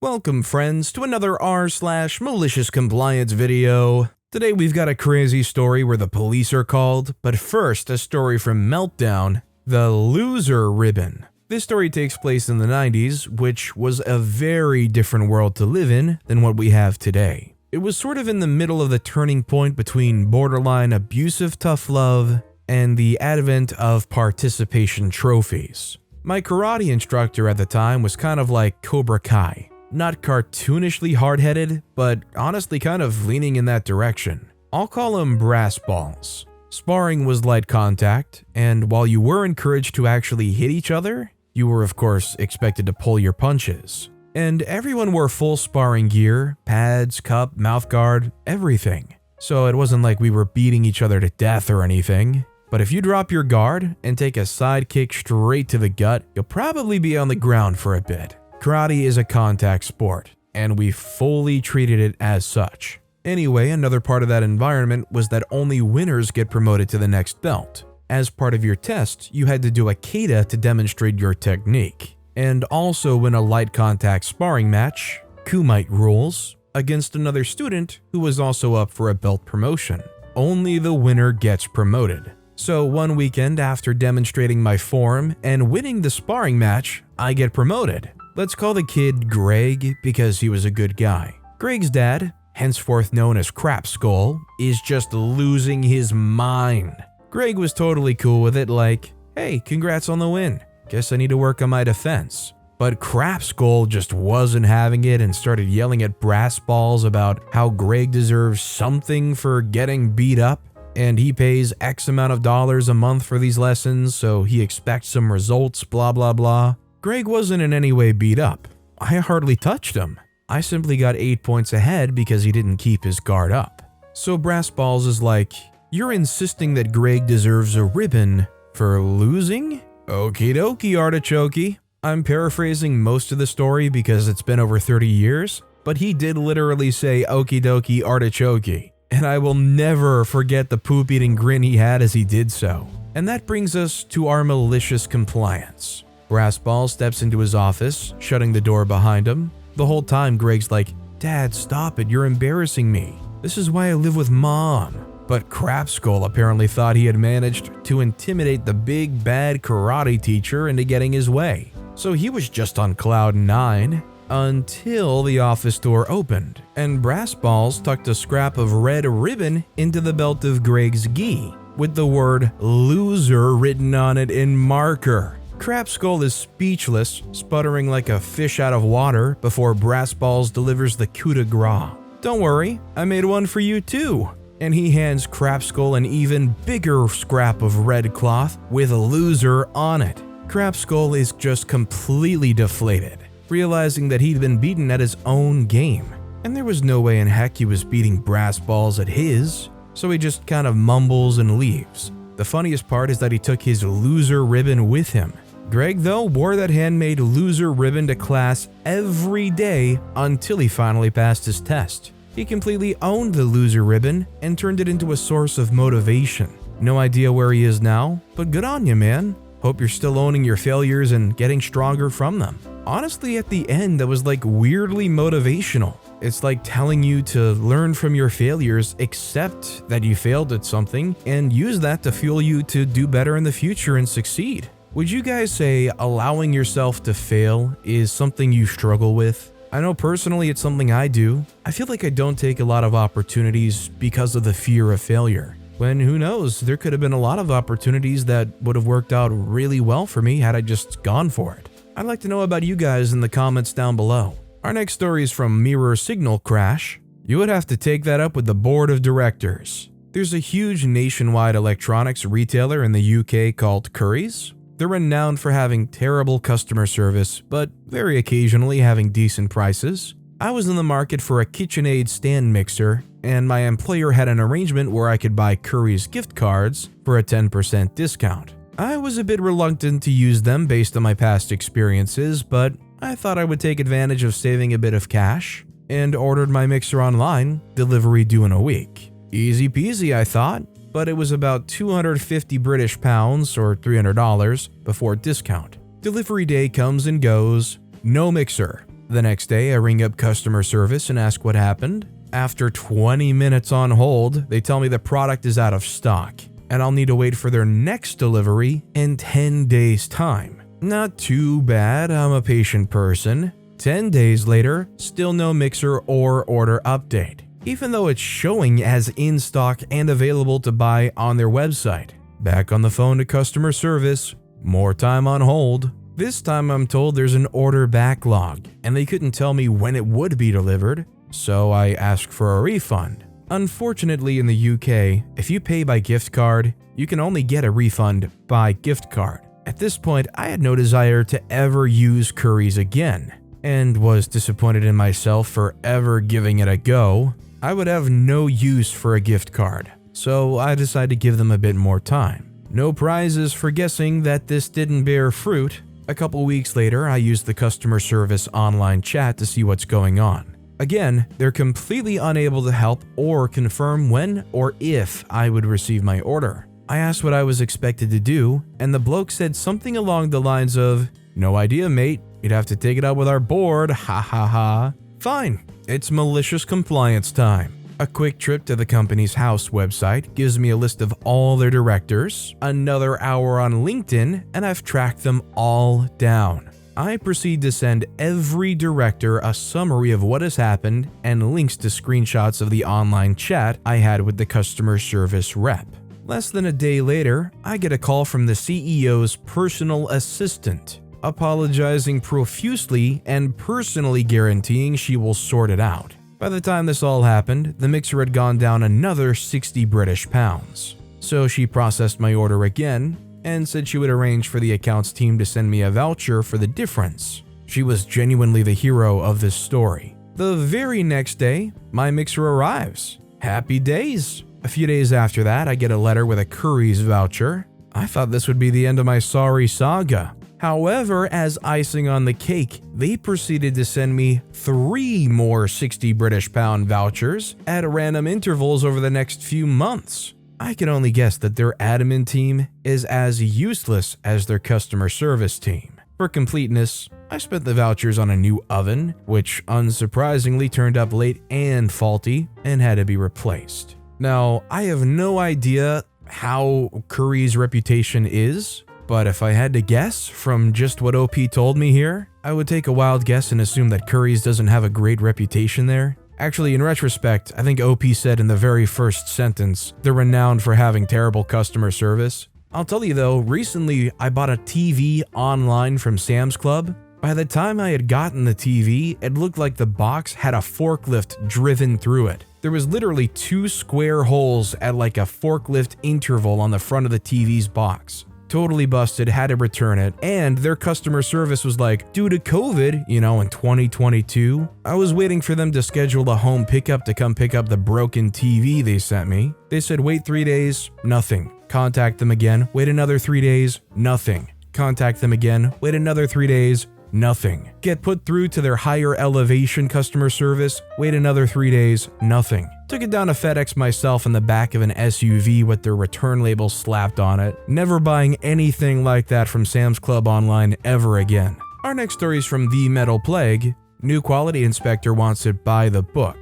Welcome friends to another r/MaliciousCompliance video. Today we've got a crazy story where the police are called, but first a story from Meltdown, the loser ribbon. This story takes place in the 90s, which was a very different world to live in than what we have today. It was sort of in the middle of the turning point between borderline abusive tough love and the advent of participation trophies. My karate instructor at the time was kind of like Cobra Kai. Not cartoonishly hard-headed, but honestly kind of leaning in that direction. I'll call him brass balls. Sparring was light contact, and while you were encouraged to actually hit each other, you were of course expected to pull your punches. And everyone wore full sparring gear, pads, cup, mouthguard, everything. So it wasn't like we were beating each other to death or anything. But if you drop your guard and take a side kick straight to the gut, you'll probably be on the ground for a bit. Karate is a contact sport, and we fully treated it as such. Anyway, another part of that environment was that only winners get promoted to the next belt. As part of your test, you had to do a kata to demonstrate your technique, and also win a light contact sparring match, kumite rules, against another student who was also up for a belt promotion. Only the winner gets promoted. So one weekend after demonstrating my form and winning the sparring match, I get promoted. Let's call the kid Greg because he was a good guy. Greg's dad, henceforth known as Crap Skull, is just losing his mind. Greg was totally cool with it, like, hey, congrats on the win. Guess I need to work on my defense. But Crap Skull just wasn't having it and started yelling at Brass Balls about how Greg deserves something for getting beat up, and he pays X amount of dollars a month for these lessons, so he expects some results, blah blah blah. Greg wasn't in any way beat up. I hardly touched him. I simply got 8 points ahead because he didn't keep his guard up. So Brass Balls is like, you're insisting that Greg deserves a ribbon for losing? Okie dokie, artichokey. I'm paraphrasing most of the story because it's been over 30 years, but he did literally say okie dokie, artichokey. And I will never forget the poop-eating grin he had as he did so. And that brings us to our malicious compliance. Brass Ball steps into his office, shutting the door behind him. The whole time Greg's like, Dad, stop it, you're embarrassing me. This is why I live with Mom. But Crap Skull apparently thought he had managed to intimidate the big bad karate teacher into getting his way. So he was just on cloud 9 until the office door opened, and Brass Balls tucked a scrap of red ribbon into the belt of Greg's gi, with the word loser written on it in marker. Crap Skull is speechless, sputtering like a fish out of water before Brass Balls delivers the coup de grace. Don't worry, I made one for you too. And he hands Crap Skull an even bigger scrap of red cloth with loser on it. Crap Skull is just completely deflated, realizing that he'd been beaten at his own game. And there was no way in heck he was beating Brass Balls at his, so he just kind of mumbles and leaves. The funniest part is that he took his loser ribbon with him. Greg, though, wore that handmade loser ribbon to class every day until he finally passed his test. He completely owned the loser ribbon and turned it into a source of motivation. No idea where he is now, but good on you, man. Hope you're still owning your failures and getting stronger from them. Honestly, at the end, that was like weirdly motivational. It's like telling you to learn from your failures, accept that you failed at something, and use that to fuel you to do better in the future and succeed. Would you guys say allowing yourself to fail is something you struggle with? I know personally it's something I do. I feel like I don't take a lot of opportunities because of the fear of failure. When who knows, there could have been a lot of opportunities that would have worked out really well for me had I just gone for it. I'd like to know about you guys in the comments down below. Our next story is from Mirror Signal Crash. You would have to take that up with the board of directors. There's a huge nationwide electronics retailer in the UK called Currys. They're renowned for having terrible customer service, but very occasionally having decent prices. I was in the market for a KitchenAid stand mixer, and my employer had an arrangement where I could buy Currys gift cards for a 10% discount. I was a bit reluctant to use them based on my past experiences, but I thought I would take advantage of saving a bit of cash, and ordered my mixer online, delivery due in a week. Easy peasy, I thought. But it was about 250 British pounds or $300 before discount. Delivery day comes and goes, no mixer. The next day, I ring up customer service and ask what happened. After 20 minutes on hold, they tell me the product is out of stock, and I'll need to wait for their next delivery in 10 days' time. Not too bad, I'm a patient person. 10 days later, still no mixer or order update, even though it's showing as in stock and available to buy on their website. Back on the phone to customer service, more time on hold. This time I'm told there's an order backlog, and they couldn't tell me when it would be delivered, so I asked for a refund. Unfortunately, in the UK, if you pay by gift card, you can only get a refund by gift card. At this point, I had no desire to ever use Currys again, and was disappointed in myself for ever giving it a go. I would have no use for a gift card, so I decided to give them a bit more time. No prizes for guessing that this didn't bear fruit. A couple weeks later, I used the customer service online chat to see what's going on. Again, they're completely unable to help or confirm when or if I would receive my order. I asked what I was expected to do, and the bloke said something along the lines of, "No idea, mate. You'd have to take it out with our board, ha ha ha." Fine, it's malicious compliance time. A quick trip to the company's house website gives me a list of all their directors, another hour on LinkedIn, and I've tracked them all down. I proceed to send every director a summary of what has happened and links to screenshots of the online chat I had with the customer service rep. Less than a day later, I get a call from the CEO's personal assistant, apologizing profusely and personally guaranteeing she will sort it out. By the time this all happened, the mixer had gone down another 60 British pounds. So she processed my order again and said she would arrange for the accounts team to send me a voucher for the difference. She was genuinely the hero of this story. The very next day, my mixer arrives. Happy days! A few days after that, I get a letter with a Currys voucher. I thought this would be the end of my sorry saga. However, as icing on the cake, they proceeded to send me 3 more 60 British pound vouchers at random intervals over the next few months. I can only guess that their admin team is as useless as their customer service team. For completeness, I spent the vouchers on a new oven, which unsurprisingly turned up late and faulty and had to be replaced. Now, I have no idea how Currys' reputation is, but if I had to guess from just what OP told me here, I would take a wild guess and assume that Currys doesn't have a great reputation there. Actually, in retrospect, I think OP said in the very first sentence, they're renowned for having terrible customer service. I'll tell you though, recently I bought a TV online from Sam's Club. By the time I had gotten the TV, it looked like the box had a forklift driven through it. There was literally 2 square holes at like a forklift interval on the front of the TV's box. Totally busted, had to return it, and their customer service was like, due to COVID, in 2022, I was waiting for them to schedule a home pickup to come pick up the broken TV they sent me. They said wait 3 days, nothing. Contact them again, wait another 3 days, nothing. Contact them again, wait another 3 days, nothing. Get put through to their higher elevation customer service, wait another 3 days, nothing. Took it down to FedEx myself in the back of an SUV with their return label slapped on it. Never buying anything like that from Sam's Club online ever again. Our next story is from The Metal Plague. New quality inspector wants it by the book,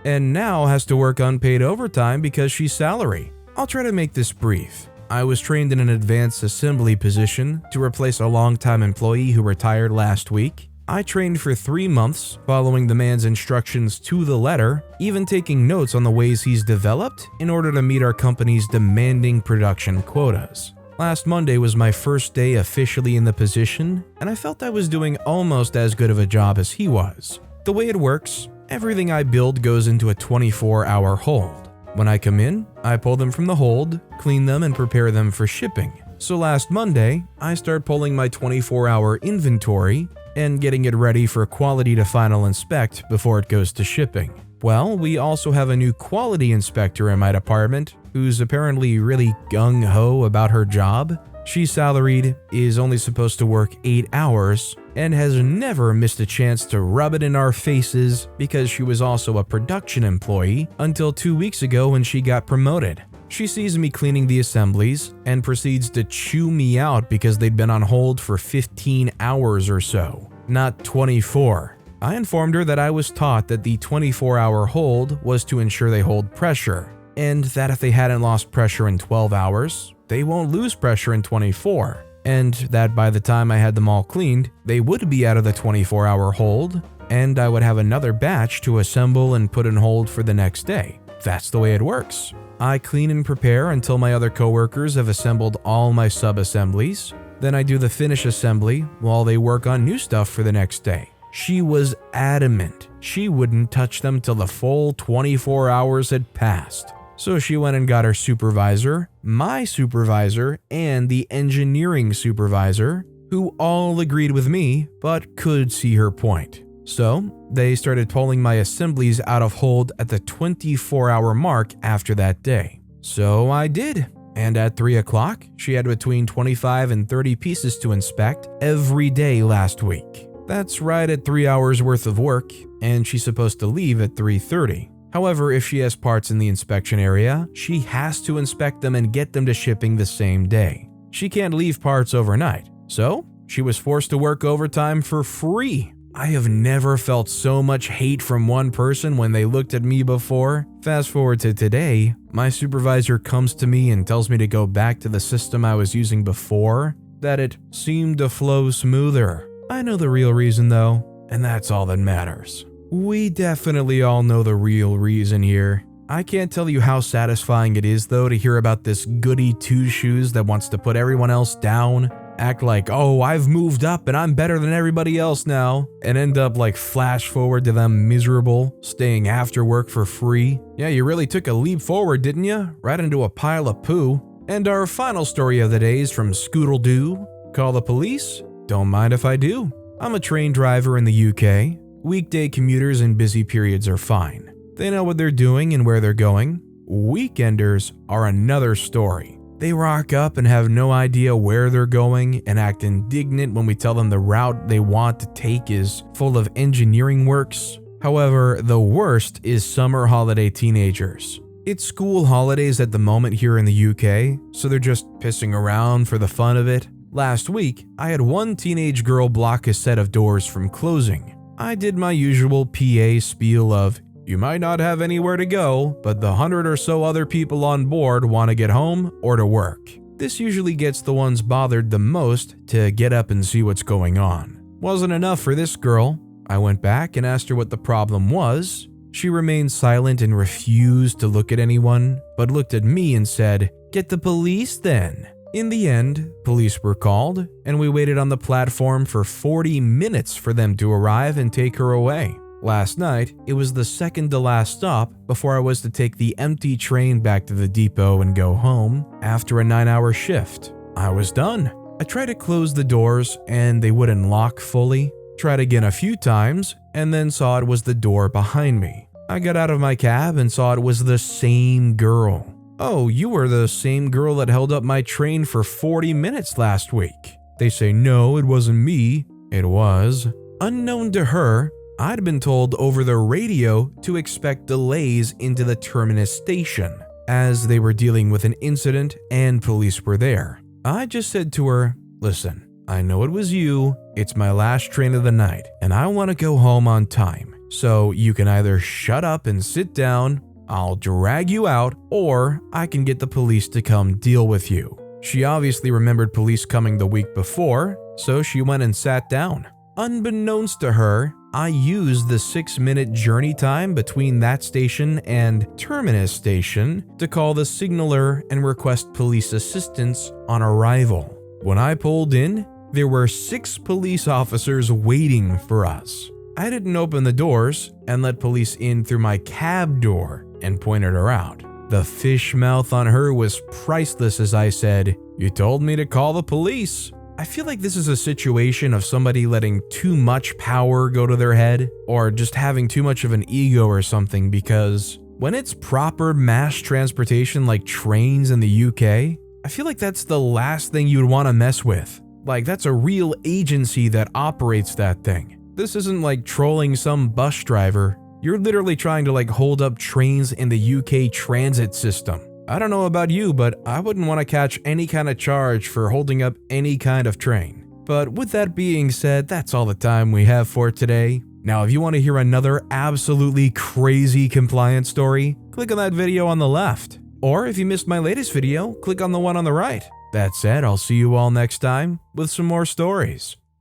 and now has to work unpaid overtime because she's salary. I'll try to make this brief. I was trained in an advanced assembly position to replace a longtime employee who retired last week. I trained for 3 months, following the man's instructions to the letter, even taking notes on the ways he's developed in order to meet our company's demanding production quotas. Last Monday was my first day officially in the position, and I felt I was doing almost as good of a job as he was. The way it works, everything I build goes into a 24-hour hold. When I come in, I pull them from the hold, clean them, and prepare them for shipping. So last Monday, I start pulling my 24-hour inventory and getting it ready for quality to final inspect before it goes to shipping. Well, we also have a new quality inspector in my department who's apparently really gung-ho about her job. She's salaried, is only supposed to work 8 hours, and has never missed a chance to rub it in our faces because she was also a production employee until 2 weeks ago when she got promoted. She sees me cleaning the assemblies and proceeds to chew me out because they'd been on hold for 15 hours or so, not 24. I informed her that I was taught that the 24-hour hold was to ensure they hold pressure, and that if they hadn't lost pressure in 12 hours, they won't lose pressure in 24, and that by the time I had them all cleaned, they would be out of the 24-hour hold, and I would have another batch to assemble and put in hold for the next day. That's the way it works. I clean and prepare until my other coworkers have assembled all my sub-assemblies. Then I do the finish assembly while they work on new stuff for the next day. She was adamant she wouldn't touch them till the full 24 hours had passed. So she went and got her supervisor, my supervisor, and the engineering supervisor, who all agreed with me but could see her point. So they started pulling my assemblies out of hold at the 24-hour mark after that day. So I did. And at 3 o'clock, she had between 25 and 30 pieces to inspect every day last week. That's right at 3 hours worth of work, and she's supposed to leave at 3:30. However, if she has parts in the inspection area, she has to inspect them and get them to shipping the same day. She can't leave parts overnight, so she was forced to work overtime for free. I have never felt so much hate from one person when they looked at me before. Fast forward to today, my supervisor comes to me and tells me to go back to the system I was using before, that it seemed to flow smoother. I know the real reason though, and that's all that matters. We definitely all know the real reason here. I can't tell you how satisfying it is though to hear about this goody two-shoes that wants to put everyone else down, act like, oh, I've moved up and I'm better than everybody else now, and end up like flash forward to them miserable, staying after work for free. Yeah, you really took a leap forward, didn't you? Right into a pile of poo. And our final story of the day is from Scoodle-Doo. Call the police? Don't mind if I do. I'm a train driver in the UK. Weekday commuters in busy periods are fine. They know what they're doing and where they're going. Weekenders are another story. They rock up and have no idea where they're going and act indignant when we tell them the route they want to take is full of engineering works. However, the worst is summer holiday teenagers. It's school holidays at the moment here in the UK, so they're just pissing around for the fun of it. Last week, I had one teenage girl block a set of doors from closing. I did my usual PA spiel of, you might not have anywhere to go, but the 100 or so other people on board want to get home or to work. This usually gets the ones bothered the most to get up and see what's going on. Wasn't enough for this girl. I went back and asked her what the problem was. She remained silent and refused to look at anyone, but looked at me and said, "Get the police then." In the end, police were called, and we waited on the platform for 40 minutes for them to arrive and take her away. Last night, it was the second to last stop before I was to take the empty train back to the depot and go home after a 9-hour shift. I was done. I tried to close the doors and they wouldn't lock fully. Tried again a few times and then saw it was the door behind me. I got out of my cab and saw it was the same girl. "Oh, you were the same girl that held up my train for 40 minutes last week." They say, "No, it wasn't me." It was. Unknown to her, I'd been told over the radio to expect delays into the terminus station, as they were dealing with an incident and police were there. I just said to her, "Listen, I know it was you, it's my last train of the night, and I want to go home on time. So you can either shut up and sit down, I'll drag you out, or I can get the police to come deal with you." She obviously remembered police coming the week before, so she went and sat down. Unbeknownst to her, I used the 6-minute journey time between that station and terminus station to call the signaler and request police assistance on arrival. When I pulled in, there were 6 police officers waiting for us. I didn't open the doors and let police in through my cab door and pointed her out. The fish mouth on her was priceless as I said, "You told me to call the police." I feel like this is a situation of somebody letting too much power go to their head, or just having too much of an ego or something, because when it's proper mass transportation like trains in the UK, I feel like that's the last thing you'd want to mess with. Like, that's a real agency that operates that thing. This isn't like trolling some bus driver. You're literally trying to like hold up trains in the UK transit system. I don't know about you, but I wouldn't want to catch any kind of charge for holding up any kind of train. But with that being said, that's all the time we have for today. Now, if you want to hear another absolutely crazy compliance story, click on that video on the left. Or if you missed my latest video, click on the one on the right. That said, I'll see you all next time with some more stories.